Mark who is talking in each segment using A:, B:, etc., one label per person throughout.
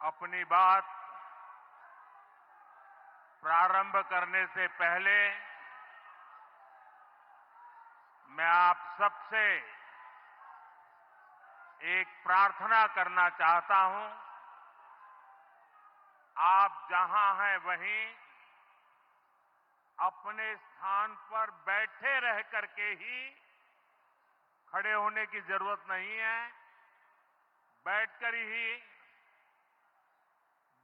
A: अपनी बात प्रारंभ करने से पहले मैं आप सबसे एक प्रार्थना करना चाहता हूं। आप जहां हैं वहीं अपने स्थान पर बैठे रह करके ही खड़े होने की जरूरत नहीं है। बैठकर ही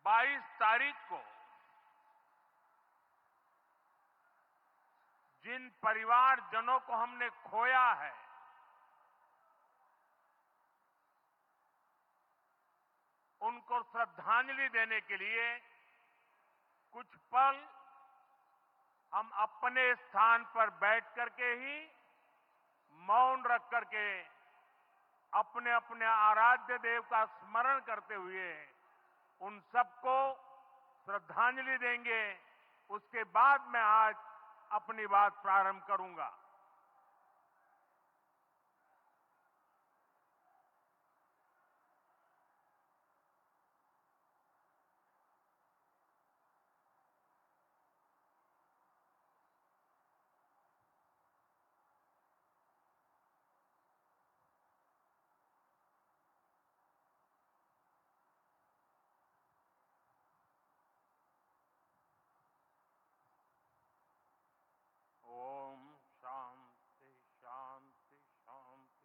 A: 22 तारीख को जिन परिवारजनों को हमने खोया है, उनको श्रद्धांजलि देने के लिए कुछ पल हम अपने स्थान पर बैठ करके ही मौन रख करके अपने अपने आराध्य देव का स्मरण करते हुए उन सबको श्रद्धांजलि देंगे। उसके बाद मैं आज अपनी बात प्रारंभ करूंगा। ओम शांति शांति शांति।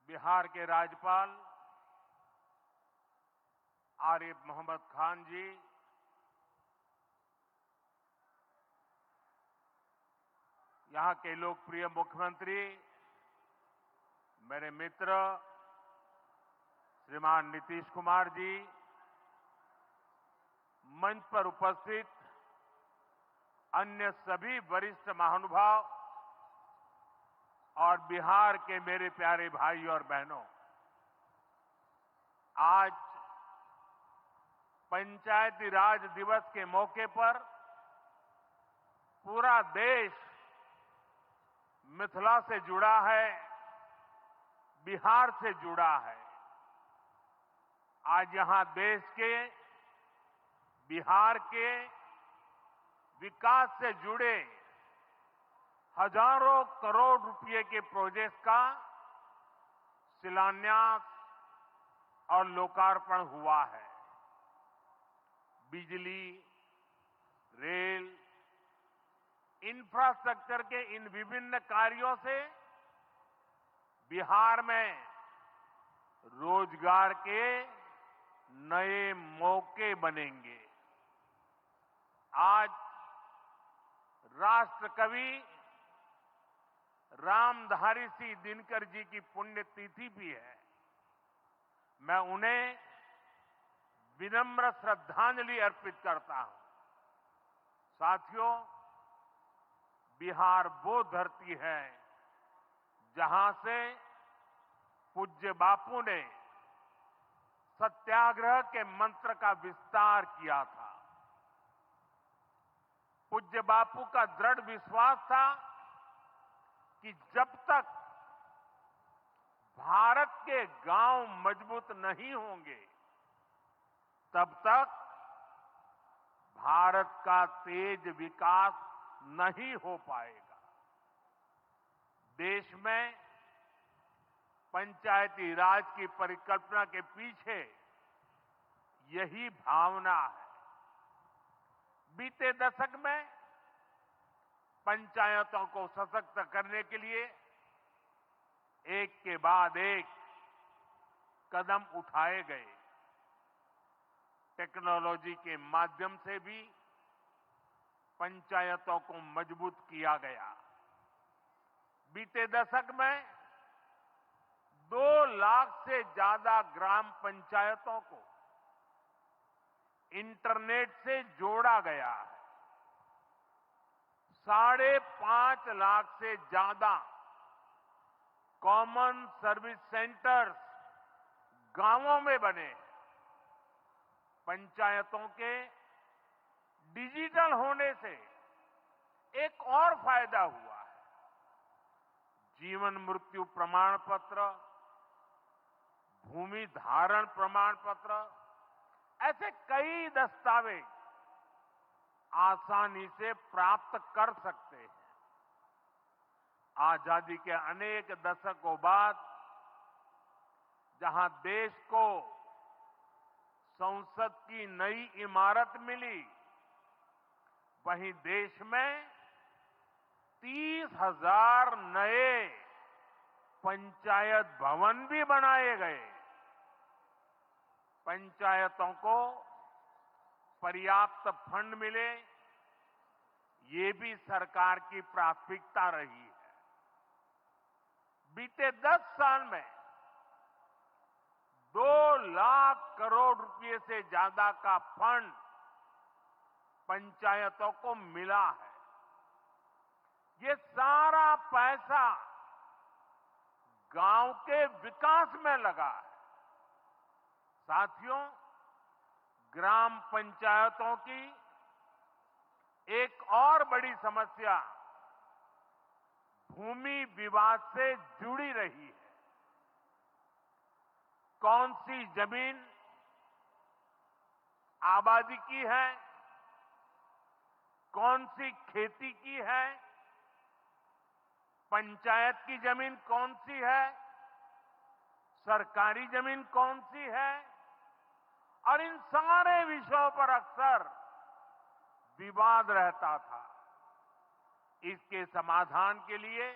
A: बिहार के राज्यपाल आरिफ मोहम्मद खान जी, यहां के लोकप्रिय मुख्यमंत्री मेरे मित्र श्रीमान नीतीश कुमार जी, मंच पर उपस्थित अन्य सभी वरिष्ठ महानुभाव और बिहार के मेरे प्यारे भाई और बहनों, आज पंचायती राज दिवस के मौके पर पूरा देश मिथिला से जुड़ा है, बिहार से जुड़ा है। आज यहां देश के, बिहार के विकास से जुड़े हजारों करोड़ रुपए के प्रोजेक्ट का शिलान्यास और लोकार्पण हुआ है। बिजली, रेल, इंफ्रास्ट्रक्चर के इन विभिन्न कार्यों से बिहार में रोजगार के नए मौके बनेंगे। आज राष्ट्र कवि रामधारी सिंह दिनकर जी की पुण्यतिथि भी है। मैं उन्हें विनम्र श्रद्धांजलि अर्पित करता हूं। साथियों, बिहार वो धरती है जहां से पूज्य बापू ने सत्याग्रह के मंत्र का विस्तार किया था। पूज्य बापू का दृढ़ विश्वास था कि जब तक भारत के गांव मजबूत नहीं होंगे, तब तक भारत का तेज विकास नहीं हो पाएगा। देश में पंचायती राज की परिकल्पना के पीछे यही भावना है। बीते दशक में पंचायतों को सशक्त करने के लिए एक के बाद एक कदम उठाए गए। टेक्नोलॉजी के माध्यम से भी पंचायतों को मजबूत किया गया। बीते दशक में 2 लाख से ज्यादा ग्राम पंचायतों को इंटरनेट से जोड़ा गया है। 5.5 लाख से ज्यादा कॉमन सर्विस सेंटर्स गांवों में बने। पंचायतों के डिजिटल होने से एक और फायदा हुआ है। जीवन मृत्यु प्रमाण पत्र, भूमि धारण प्रमाण पत्र, ऐसे कई दस्तावेज आसानी से प्राप्त कर सकते हैं। आजादी के अनेक दशकों बाद जहां देश को संसद की नई इमारत मिली, वहीं देश में 30,000 नए पंचायत भवन भी बनाए गए। पंचायतों को पर्याप्त फंड मिले, ये भी सरकार की प्राथमिकता रही है। बीते 10 साल में 2 लाख करोड़ रुपए से ज्यादा का फंड पंचायतों को मिला है। ये सारा पैसा गांव के विकास में लगा है। साथियों, ग्राम पंचायतों की एक और बड़ी समस्या भूमि विवाद से जुड़ी रही है। कौन सी जमीन आबादी की है, कौन सी खेती की है, पंचायत की जमीन कौन सी है, सरकारी जमीन कौन सी है, और इन सारे विषयों पर अक्सर विवाद रहता था। इसके समाधान के लिए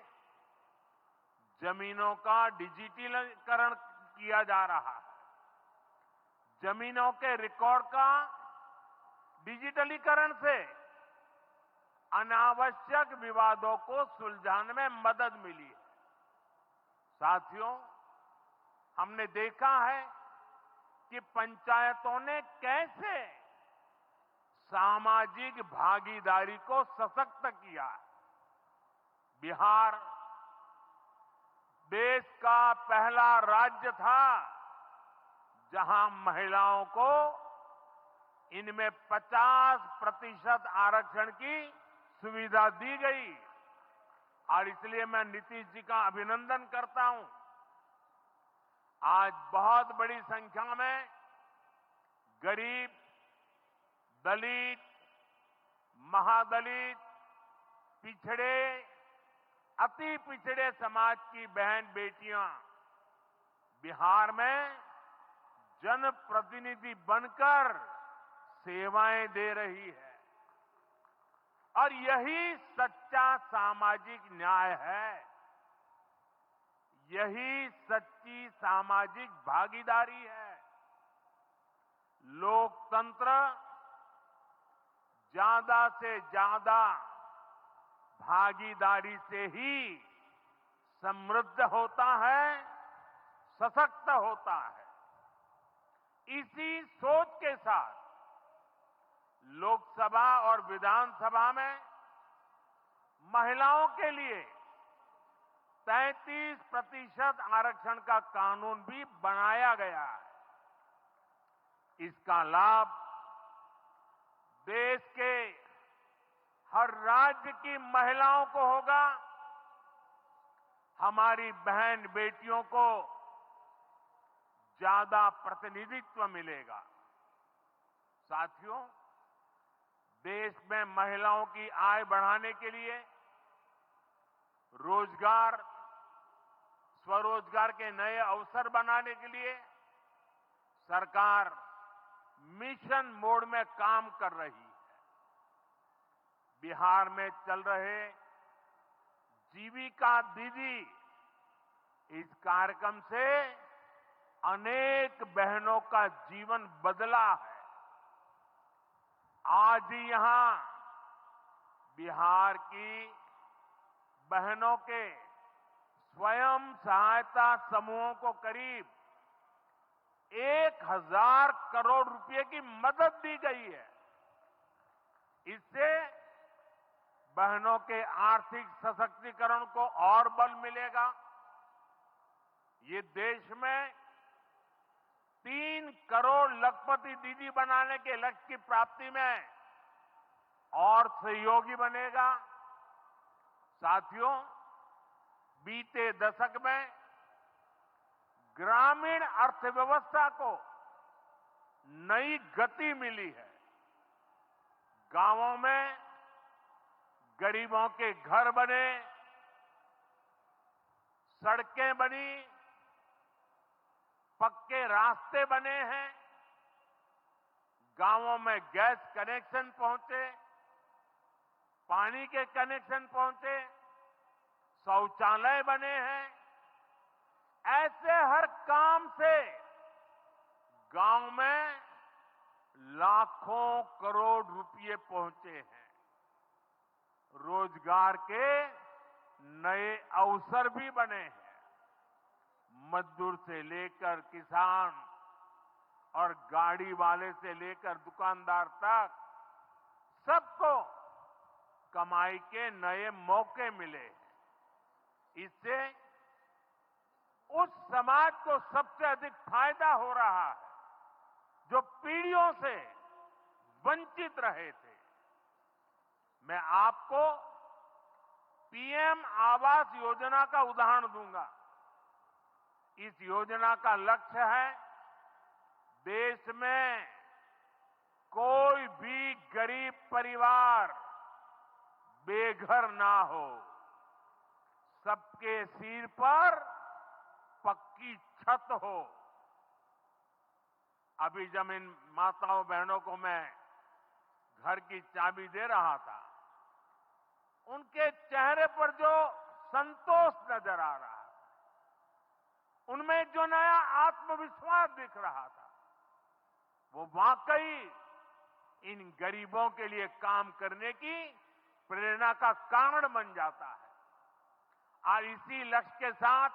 A: जमीनों का डिजिटलीकरण किया जा रहा है। जमीनों के रिकॉर्ड का डिजिटलीकरण से अनावश्यक विवादों को सुलझाने में मदद मिली है। साथियों, हमने देखा है कि पंचायतों ने कैसे सामाजिक भागीदारी को सशक्त किया। बिहार देश का पहला राज्य था जहां महिलाओं को इनमें 50% आरक्षण की सुविधा दी गई, और इसलिए मैं नीतीश जी का अभिनंदन करता हूं। आज बहुत बड़ी संख्या में गरीब, दलित, महादलित, पिछड़े, अति पिछड़े समाज की बहन बेटियां बिहार में जनप्रतिनिधि बनकर सेवाएं दे रही है, और यही सच्चा सामाजिक न्याय है। यही सच्ची सामाजिक भागीदारी है। लोकतंत्र ज्यादा से ज्यादा भागीदारी से ही समृद्ध होता है, सशक्त होता है। इसी सोच के साथ लोकसभा और विधानसभा में महिलाओं के लिए 33% आरक्षण का कानून भी बनाया गया है। इसका लाभ देश के हर राज्य की महिलाओं को होगा। हमारी बहन बेटियों को ज्यादा प्रतिनिधित्व मिलेगा। साथियों, देश में महिलाओं की आय बढ़ाने के लिए रोजगार, स्वरोजगार के नए अवसर बनाने के लिए सरकार मिशन मोड में काम कर रही है। बिहार में चल रहे जीविका दीदी इस कार्यक्रम से अनेक बहनों का जीवन बदला है। आज ही यहां बिहार की बहनों के स्वयं सहायता समूहों को करीब 1,000 करोड़ रुपए की मदद दी गई है। इससे बहनों के आर्थिक सशक्तिकरण को और बल मिलेगा। ये देश में 3 करोड़ लखपति दीदी बनाने के लक्ष्य की प्राप्ति में और सहयोगी बनेगा। साथियों, बीते दशक में ग्रामीण अर्थव्यवस्था को नई गति मिली है। गांवों में गरीबों के घर बने, सड़कें बनी, पक्के रास्ते बने हैं, गांवों में गैस कनेक्शन पहुंचे, पानी के कनेक्शन पहुंचे, शौचालय बने हैं। ऐसे हर काम से गांव में लाखों करोड़ रुपए पहुंचे हैं। रोजगार के नए अवसर भी बने हैं। मजदूर से लेकर किसान और गाड़ी वाले से लेकर दुकानदार तक सबको कमाई के नए मौके मिले। इससे उस समाज को सबसे अधिक फायदा हो रहा है जो पीढ़ियों से वंचित रहे थे। मैं आपको पीएम आवास योजना का उदाहरण दूंगा। इस योजना का लक्ष्य है देश में कोई भी गरीब परिवार बेघर ना हो, सबके सिर पर पक्की छत हो। अभी जब इन माताओं बहनों को मैं घर की चाबी दे रहा था, उनके चेहरे पर जो संतोष नजर आ रहा था, उनमें जो नया आत्मविश्वास दिख रहा था, वो वाकई इन गरीबों के लिए काम करने की प्रेरणा का कारण बन जाता है। और इसी लक्ष्य के साथ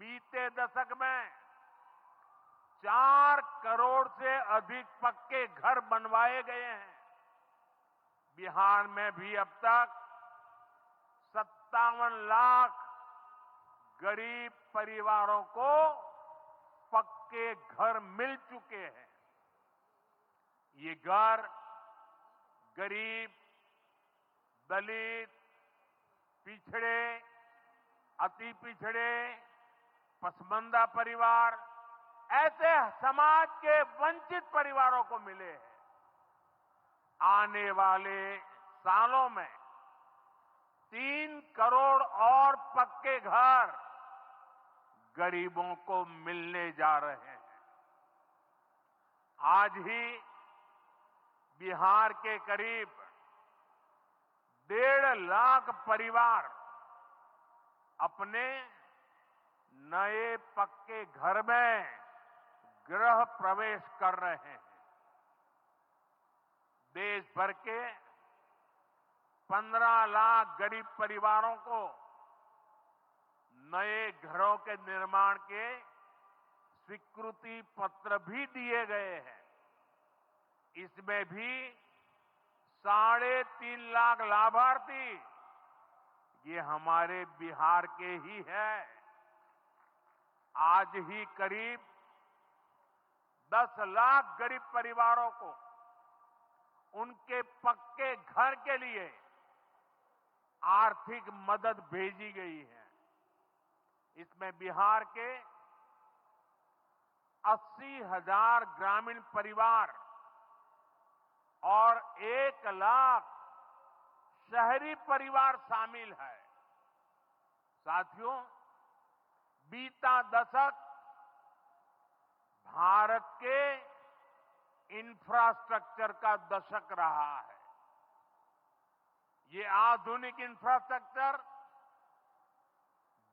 A: बीते दशक में 4 करोड़ से अधिक पक्के घर बनवाए गए हैं। बिहार में भी अब तक 57 लाख गरीब परिवारों को पक्के घर मिल चुके हैं। ये घर गरीब, दलित, पिछड़े, अति पिछड़े, पसमानदा परिवार, ऐसे समाज के वंचित परिवारों को मिले हैं। आने वाले सालों में 3 करोड़ और पक्के घर गरीबों को मिलने जा रहे हैं। आज ही बिहार के करीब 1.5 लाख परिवार अपने नए पक्के घर में गृह प्रवेश कर रहे हैं। देश भर के 15 लाख गरीब परिवारों को नए घरों के निर्माण के स्वीकृति पत्र भी दिए गए हैं। इसमें भी 3.5 लाख लाभार्थी ये हमारे बिहार के ही हैं। आज ही करीब 10 लाख गरीब परिवारों को उनके पक्के घर के लिए आर्थिक मदद भेजी गई है। इसमें बिहार के 80,000 ग्रामीण परिवार और 1 लाख शहरी परिवार शामिल है। साथियों, बीता दशक भारत के इंफ्रास्ट्रक्चर का दशक रहा है। ये आधुनिक इंफ्रास्ट्रक्चर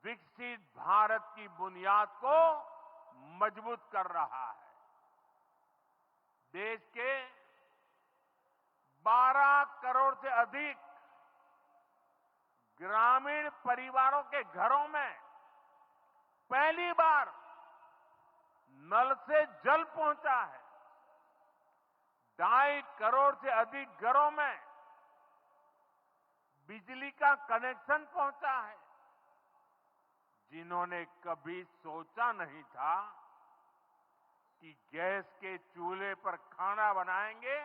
A: विकसित भारत की बुनियाद को मजबूत कर रहा है। देश के 12 करोड़ से अधिक ग्रामीण परिवारों के घरों में पहली बार नल से जल पहुंचा है। 2.5 करोड़ से अधिक घरों में बिजली का कनेक्शन पहुंचा है। जिन्होंने कभी सोचा नहीं था कि गैस के चूल्हे पर खाना बनाएंगे,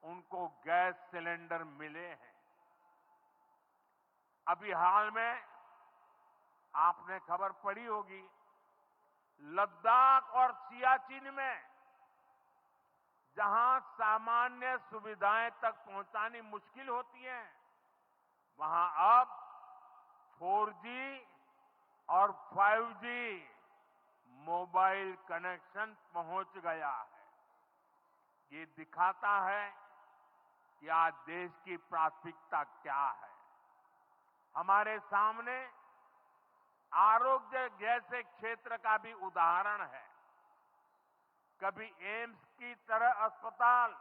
A: उनको गैस सिलेंडर मिले हैं। अभी हाल में आपने खबर पढ़ी होगी, लद्दाख और सियाचिन में जहां सामान्य सुविधाएं तक पहुंचानी मुश्किल होती है, वहां अब 4G और 5G मोबाइल कनेक्शन पहुंच गया है। ये दिखाता है कि आज देश की प्राथमिकता क्या है। हमारे सामने आरोग्य जैसे क्षेत्र का भी उदाहरण है। कभी एम्स की तरह अस्पताल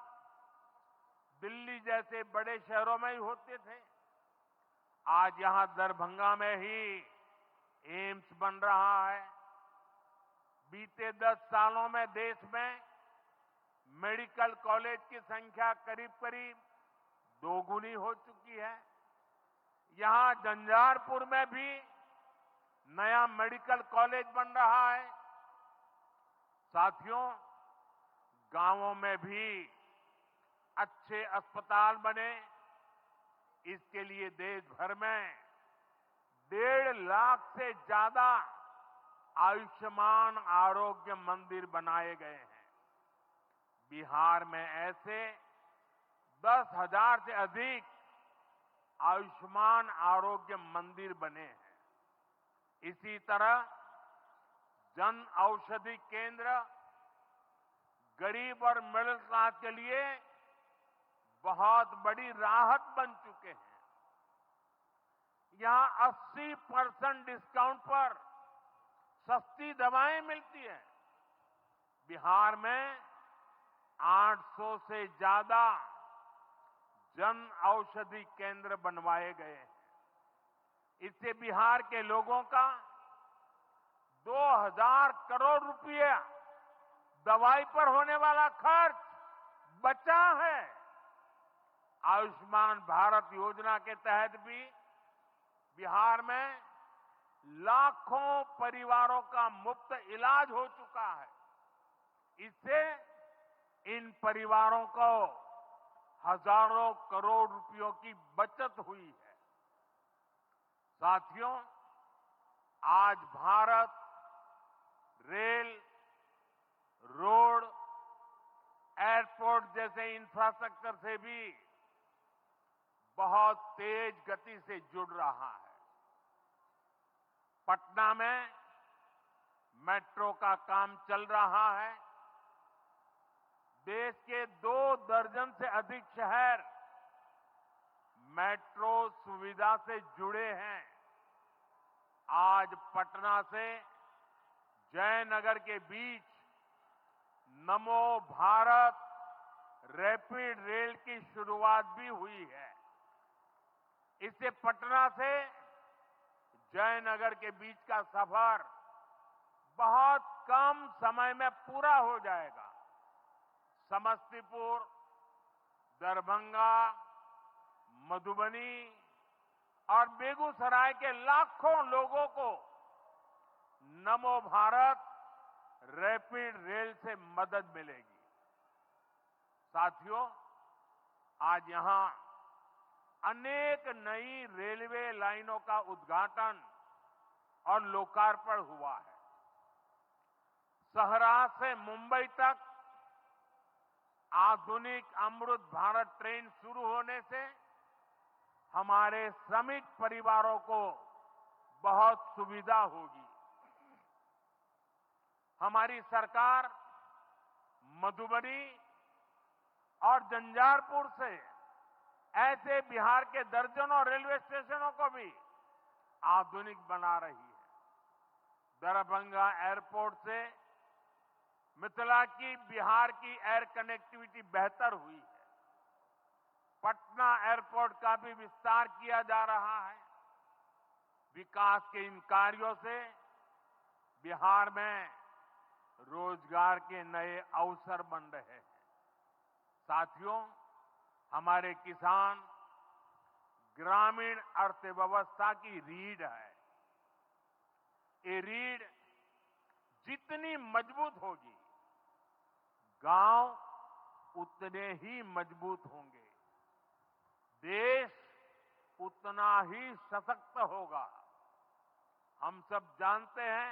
A: दिल्ली जैसे बड़े शहरों में ही होते थे, आज यहां दरभंगा में ही एम्स बन रहा है। बीते 10 सालों में देश में मेडिकल कॉलेज की संख्या करीब करीब दोगुनी हो चुकी है। यहां झंझारपुर में भी नया मेडिकल कॉलेज बन रहा है। साथियों, गांवों में भी अच्छे अस्पताल बने, इसके लिए देश भर में 1.5 लाख से ज्यादा आयुष्मान आरोग्य मंदिर बनाए गए हैं। बिहार में ऐसे 10,000 से अधिक आयुष्मान आरोग्य मंदिर बने हैं। इसी तरह जन औषधि केंद्र गरीब और मिडिल क्लास के लिए बहुत बड़ी राहत बन चुके हैं। यहां 80% डिस्काउंट पर सस्ती दवाएं मिलती हैं। बिहार में 800 से ज्यादा जन औषधि केंद्र बनवाए गए हैं। इससे बिहार के लोगों का 2,000 करोड़ रुपया दवाई पर होने वाला खर्च बचा है। आयुष्मान भारत योजना के तहत भी बिहार में लाखों परिवारों का मुफ्त इलाज हो चुका है। इससे इन परिवारों को हजारों करोड़ रुपयों की बचत हुई है। साथियों, आज भारत रेल, रोड, एयरपोर्ट जैसे इंफ्रास्ट्रक्चर से भी बहुत तेज गति से जुड़ रहा है। पटना में मेट्रो का काम चल रहा है। देश के 2 दर्जन से अधिक शहर मेट्रो सुविधा से जुड़े हैं। आज पटना से जयनगर के बीच नमो भारत रैपिड रेल की शुरुआत भी हुई है। इससे पटना से जयनगर के बीच का सफर बहुत कम समय में पूरा हो जाएगा। समस्तीपुर, दरभंगा, मधुबनी और बेगूसराय के लाखों लोगों को नमो भारत रैपिड रेल से मदद मिलेगी। साथियों, आज यहां अनेक नई रेलवे लाइनों का उद्घाटन और लोकार्पण हुआ है। सहरा से मुंबई तक आधुनिक अमृत भारत ट्रेन शुरू होने से हमारे श्रमिक परिवारों को बहुत सुविधा होगी। हमारी सरकार मधुबनी और झंझारपुर से ऐसे बिहार के दर्जनों रेलवे स्टेशनों को भी आधुनिक बना रही है। दरभंगा एयरपोर्ट से मिथिला की बिहार की एयर कनेक्टिविटी बेहतर हुई है। पटना एयरपोर्ट का भी विस्तार किया जा रहा है। विकास के इन कार्यों से बिहार में रोजगार के नए अवसर बन रहे हैं। साथियों, हमारे किसान ग्रामीण अर्थव्यवस्था की रीढ़ है। ये रीढ़ जितनी मजबूत होगी, गांव उतने ही मजबूत होंगे, देश उतना ही सशक्त होगा। हम सब जानते हैं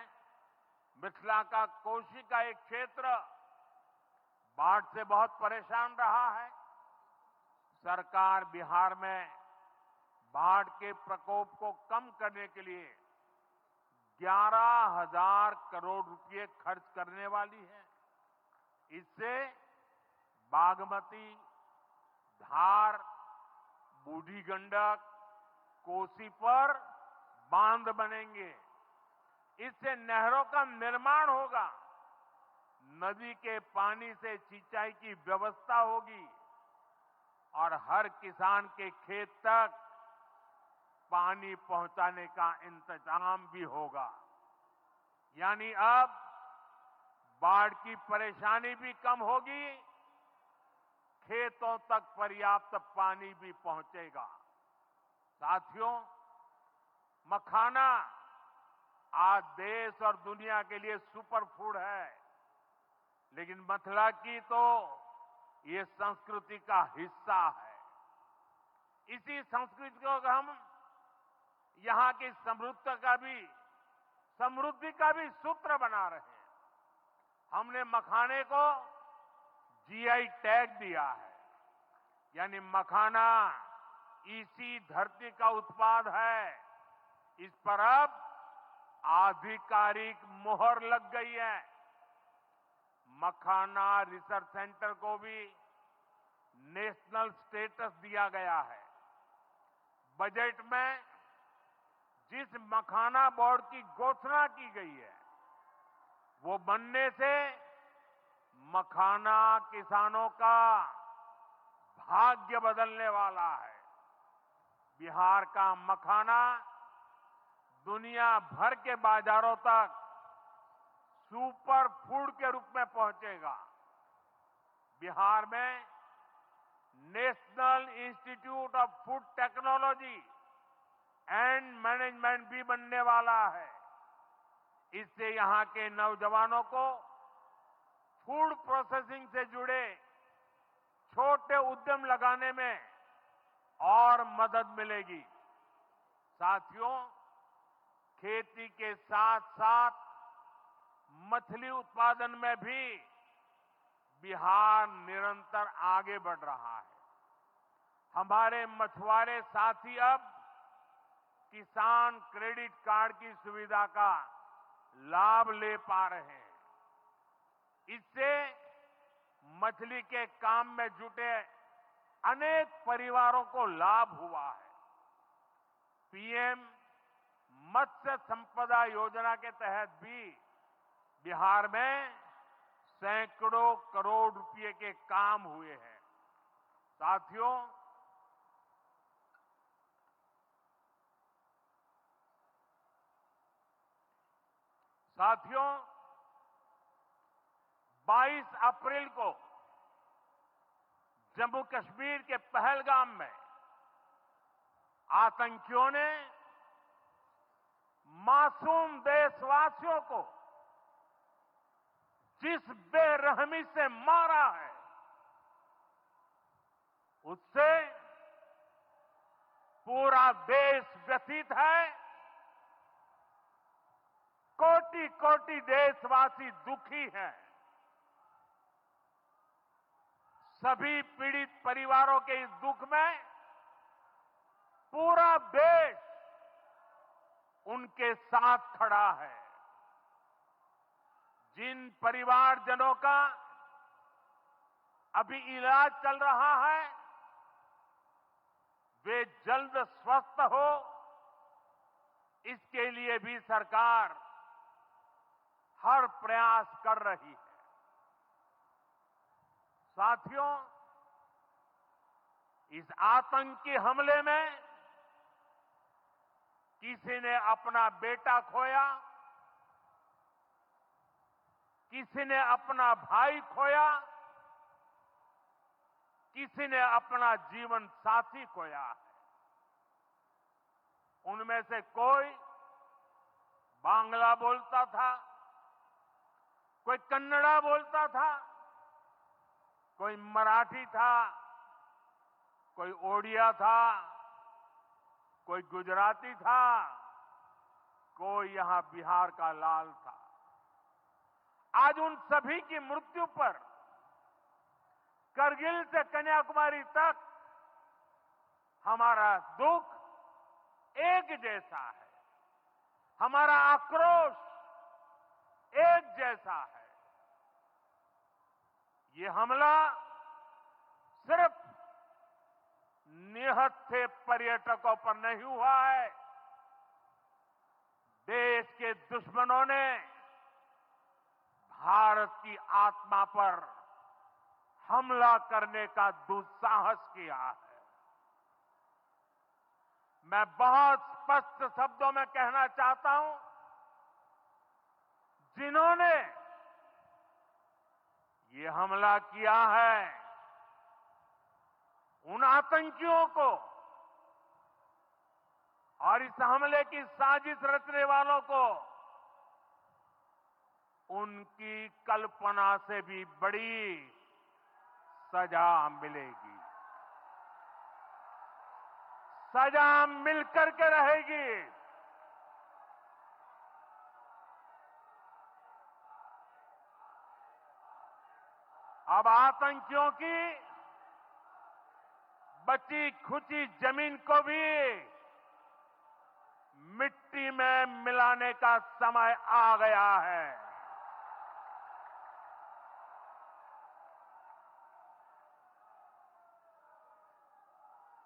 A: मिथिला का कोशी का एक क्षेत्र बाढ़ से बहुत परेशान रहा है। सरकार बिहार में बाढ़ के प्रकोप को कम करने के लिए 11,000 करोड़ रुपए खर्च करने वाली है। इससे बागमती, धार, बूढ़ी गंडक, कोसी पर बांध बनेंगे। इससे नहरों का निर्माण होगा, नदी के पानी से सिंचाई की व्यवस्था होगी और हर किसान के खेत तक पानी पहुंचाने का इंतजाम भी होगा। यानी अब बाढ़ की परेशानी भी कम होगी, खेतों तक पर्याप्त पानी भी पहुंचेगा। साथियों, मखाना आज देश और दुनिया के लिए सुपर फूड है, लेकिन मिथिला की तो ये संस्कृति का हिस्सा है। इसी संस्कृति को हम यहां की समृद्धि का भी सूत्र बना रहे हैं। हमने मखाने को जीआई टैग दिया है, यानी मखाना इसी धरती का उत्पाद है। इस पर अब आधिकारिक मोहर लग गई है। मखाना रिसर्च सेंटर को भी नेशनल स्टेटस दिया गया है। बजट में जिस मखाना बोर्ड की घोषणा की गई है, वो बनने से मखाना किसानों का भाग्य बदलने वाला है। बिहार का मखाना दुनिया भर के बाजारों तक सुपर फूड के रूप में पहुंचेगा। बिहार में national institute of food technology and management भी बनने वाला है। इससे यहां के नौजवानों को फूड प्रोसेसिंग से जुड़े छोटे उद्यम लगाने में और मदद मिलेगी। साथियों, खेती के साथ साथ मछली उत्पादन में भी बिहार निरंतर आगे बढ़ रहा है। हमारे मछुआरे साथी अब किसान क्रेडिट कार्ड की सुविधा का लाभ ले पा रहे हैं। इससे मछली के काम में जुटे अनेक परिवारों को लाभ हुआ है। पीएम मत्स्य संपदा योजना के तहत भी बिहार में सैकड़ों करोड़ रुपए के काम हुए हैं। साथियों, साथियों 22 अप्रैल को जम्मू कश्मीर के पहलगाम में आतंकियों ने मासूम देशवासियों को जिस बेरहमी से मारा है, उससे पूरा देश व्यथित है। कोटि कोटि देशवासी दुखी हैं। सभी पीड़ित परिवारों के इस दुख में पूरा देश उनके साथ खड़ा है। जिन परिवारजनों का अभी इलाज चल रहा है, वे जल्द स्वस्थ हो, इसके लिए भी सरकार हर प्रयास कर रही है। साथियों, इस आतंकी हमले में किसी ने अपना बेटा खोया, किसी ने अपना भाई खोया, किसी ने अपना जीवन साथी खोया है। उनमें से कोई बांग्ला बोलता था, कोई कन्नड़ा बोलता था, कोई मराठी था, कोई ओडिया था, कोई गुजराती था, कोई यहां बिहार का लाल था। आज उन सभी की मृत्यु पर करगिल से कन्याकुमारी तक हमारा दुख एक जैसा है, हमारा आक्रोश एक जैसा है। ये हमला सिर्फ निहत्थे पर्यटकों पर नहीं हुआ है, देश के दुश्मनों ने भारत की आत्मा पर हमला करने का दुस्साहस किया है। मैं बहुत स्पष्ट शब्दों में कहना चाहता हूं, जिन्होंने ये हमला किया है, उन आतंकियों को और इस हमले की साजिश रचने वालों को उनकी कल्पना से भी बड़ी सजा मिलेगी, सजा मिलकर के रहेगी। अब आतंकियों की बची खुची जमीन को भी मिट्टी में मिलाने का समय आ गया है।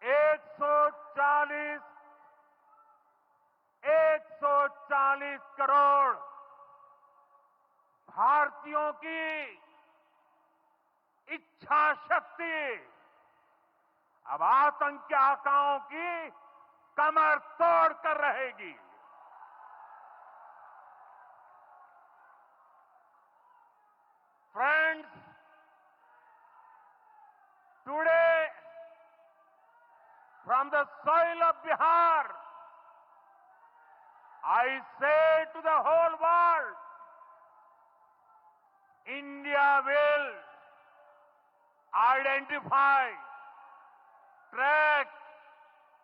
A: एक सौ चालीस करोड़ भारतीयों की इच्छा शक्ति अब आतंकी आकाओं की कमर तोड़ कर रहेगी। Friends, today from the soil of Bihar, I say to the whole world, India will identify, track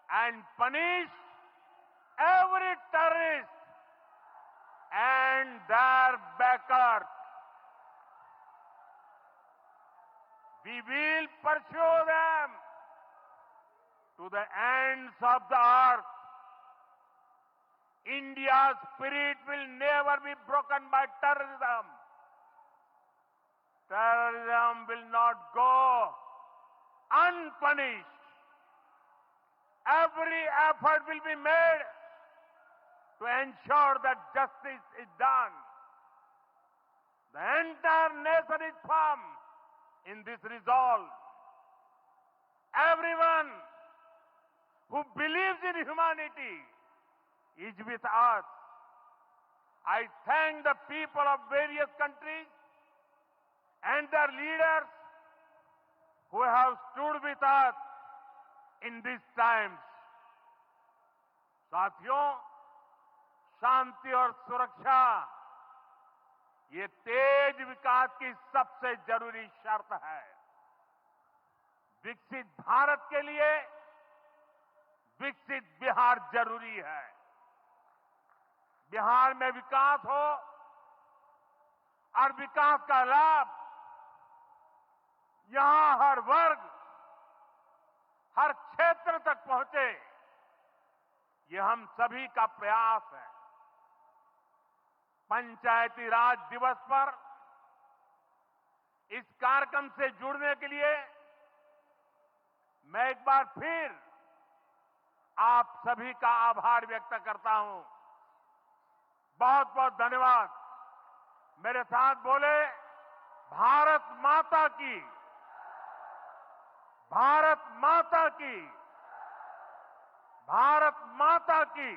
A: and punish every terrorist and their backers. We will pursue them to the ends of the earth. India's spirit will never be broken by terrorism. Terrorism will not go unpunished. Every effort will be made to ensure that justice is done. The entire nation is firm in this resolve. Everyone who believes in humanity is with us. I thank the people of various countries and their leaders who have stood with us in these times. साथियों, शांति और सुरक्षा ये तेज विकास की सबसे जरूरी शर्त है। विकसित भारत के लिए विकसित बिहार जरूरी है। बिहार में विकास हो और विकास का लाभ यहां हर वर्ग, हर क्षेत्र तक पहुंचे, ये हम सभी का प्रयास है। पंचायती राज दिवस पर इस कार्यक्रम से जुड़ने के लिए मैं एक बार फिर आप सभी का आभार व्यक्त करता हूं। बहुत बहुत धन्यवाद। मेरे साथ बोले, भारत माता की, भारत माता की, भारत माता की।